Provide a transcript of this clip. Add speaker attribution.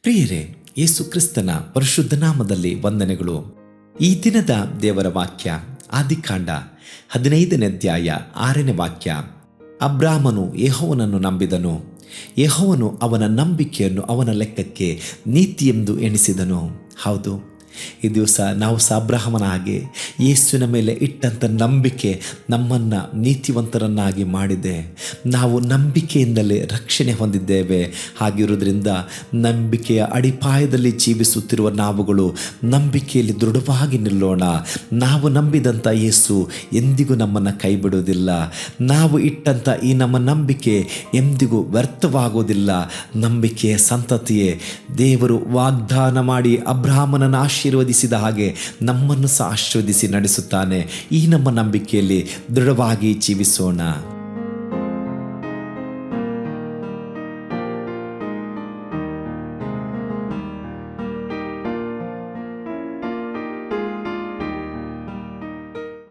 Speaker 1: ಪ್ರಿಯರೇ, ಯೇಸು ಕ್ರಿಸ್ತನ ಪರಿಶುದ್ಧ ನಾಮದಲ್ಲಿ ವಂದನೆಗಳು. ಈ ದಿನದ ದೇವರ ವಾಕ್ಯ ಆದಿಕಾಂಡ 15ನೇ ಅಧ್ಯಾಯ 6ನೇ ವಾಕ್ಯ. ಅಬ್ರಾಮನು ಯೆಹೋವನನ್ನು ನಂಬಿದನು, ಯೆಹೋವನು ಅವನ ನಂಬಿಕೆಯನ್ನು ಅವನ ಲೆಕ್ಕಕ್ಕೆ ನೀತಿಯೆಂದು ಎಣಿಸಿದನು. ಹೌದು, ಈ ದಿವಸ ನಾವು ಅಬ್ರಹಾಮನ ಹಾಗೆ ಯೇಸುವಿನ ಮೇಲೆ ಇಟ್ಟಂಥ ನಂಬಿಕೆ ನಮ್ಮನ್ನು ನೀತಿವಂತರನ್ನಾಗಿ ಮಾಡಿದೆ. ನಾವು ನಂಬಿಕೆಯಿಂದಲೇ ರಕ್ಷಣೆ ಹೊಂದಿದ್ದೇವೆ. ಹಾಗಿರುವುದರಿಂದ ನಂಬಿಕೆಯ ಅಡಿಪಾಯದಲ್ಲಿ ಜೀವಿಸುತ್ತಿರುವ ನಾವುಗಳು ನಂಬಿಕೆಯಲ್ಲಿ ದೃಢವಾಗಿ ನಿಲ್ಲೋಣ. ನಾವು ನಂಬಿದಂಥ ಯೇಸು ಎಂದಿಗೂ ನಮ್ಮನ್ನು ಕೈ ಬಿಡುವುದಿಲ್ಲ. ನಾವು ಇಟ್ಟಂಥ ಈ ನಮ್ಮ ನಂಬಿಕೆ ಎಂದಿಗೂ ವ್ಯರ್ಥವಾಗುವುದಿಲ್ಲ. ನಂಬಿಕೆಯ ಸಂತತಿಯೇ ದೇವರು ವಾಗ್ದಾನ ಮಾಡಿ ಅಬ್ರಹಾಮನನ್ನು ಆಶೀರ್ವದಿಸಿದ ಹಾಗೆ ನಮ್ಮನ್ನು ಸಹ ಆಶೀರ್ವದಿಸಿ ನಡೆಸುತ್ತಾನೆ. ಈ ನಮ್ಮ ನಂಬಿಕೆಯಲ್ಲಿ ದೃಢವಾಗಿ ಜೀವಿಸೋಣ.